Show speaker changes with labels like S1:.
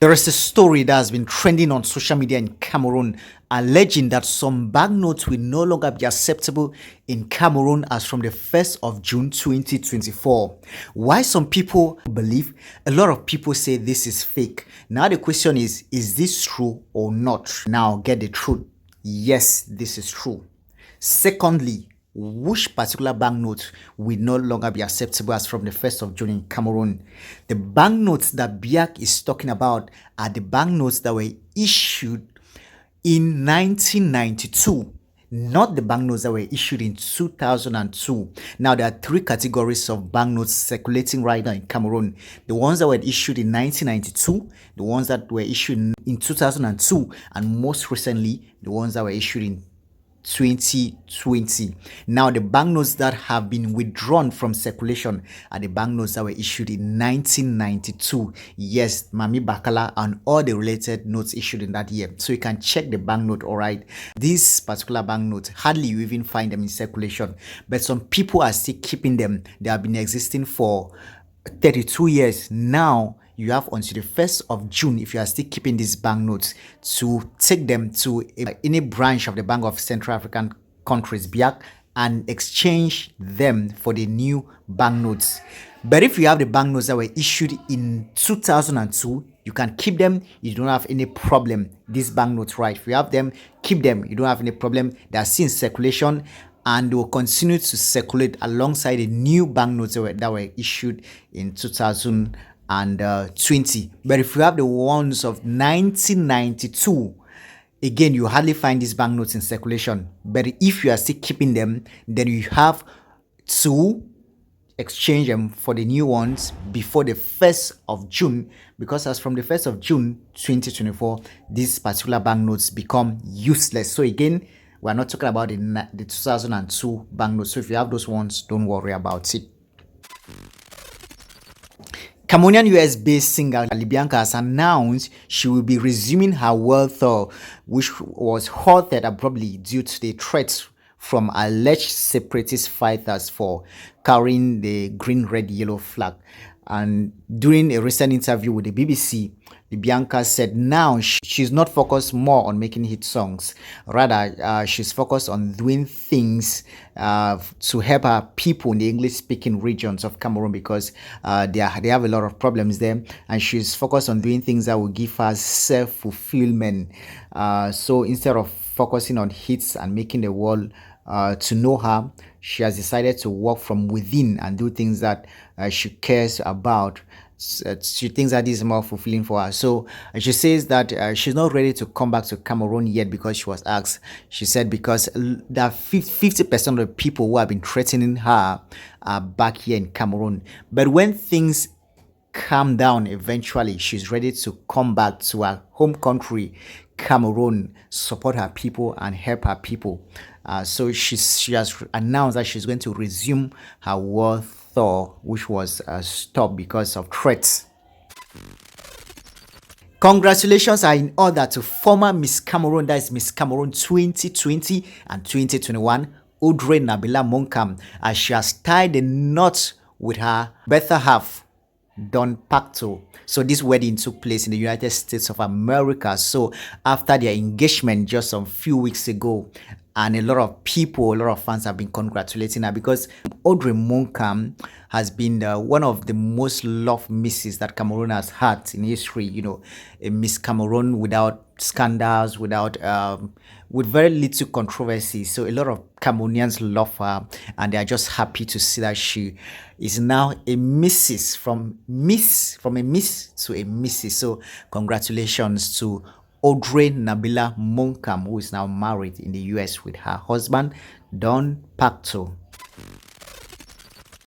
S1: There is a story that has been trending on social media in Cameroon, alleging that some banknotes will no longer be acceptable in Cameroon as from the 1st of June 2024. Why some people believe, a lot of people say this is fake. Now the question is this true or not? Now get the truth. Yes, this is true. Secondly, which particular banknote will no longer be acceptable as from the 1st of June in Cameroon? The banknotes that Biak is talking about are the banknotes that were issued in 1992, not the banknotes that were issued in 2002. Now, there are three categories of banknotes circulating right now in Cameroon. The ones that were issued in 1992, the ones that were issued in 2002, and most recently, the ones that were issued in 2020. Now, the banknotes that have been withdrawn from circulation are the banknotes that were issued in 1992. Yes, Mami Bakala and all the related notes issued in that year. So you can check the banknote, all right. This particular banknote, hardly you even find them in circulation, but some people are still keeping them. They have been existing for 32 years now. You have until the 1st of June, if you are still keeping these banknotes, to take them to any branch of the Bank of Central African Countries, BIAC, and exchange them for the new banknotes. But if you have the banknotes that were issued in 2002, you can keep them. You don't have any problem. These banknotes, right? If you have them, keep them. You don't have any problem. They are still in circulation, and they will continue to circulate alongside the new banknotes that were issued in 2020. But if you have the ones of 1992, again, you hardly find these banknotes in circulation. But if you are still keeping them, then you have to exchange them for the new ones before the 1st of June, because as from the 1st of June 2024, these particular banknotes become useless. So again, we're not talking about the 2002 banknotes. So if you have those ones, don't worry about it. Cameroonian US-based singer Libianca has announced she will be resuming her world tour, which was halted abruptly due to the threats from alleged separatist fighters for carrying the green, red, yellow flag. And during a recent interview with the BBC, Libianca said now she's not focused more on making hit songs. Rather, she's focused on doing things to help her people in the English-speaking regions of Cameroon, because they have a lot of problems there. And she's focused on doing things that will give her self-fulfillment. So instead of focusing on hits and making the world to know her, she has decided to work from within and do things that she cares about. She thinks that this is more fulfilling for her. So she says that she's not ready to come back to Cameroon yet, because she was asked. She said because there are 50% of the people who have been threatening her are back here in Cameroon. But when things calm down, eventually she's ready to come back to her home country, Cameroon, support her people and help her people. So she has announced that she's going to resume her world tour, which was stopped because of threats. Congratulations are in order to former Miss Cameroon, that is Miss Cameroon 2020 and 2021, Audrey Monkam, as she has tied the knot with her better half, Don Pacto. So this wedding took place in the United States of America. So after their engagement just some few weeks ago, and a lot of people, a lot of fans have been congratulating her, because Audrey Monkam has been one of the most loved misses that Cameroon has had in history. You know, a Miss Cameroon without scandals, with very little controversy. So a lot of Cameroonians love her, and they are just happy to see that she is now a Mrs. from a Miss to a Mrs. So congratulations to Audrey Monkam, who is now married in the US with her husband, Don Pacto.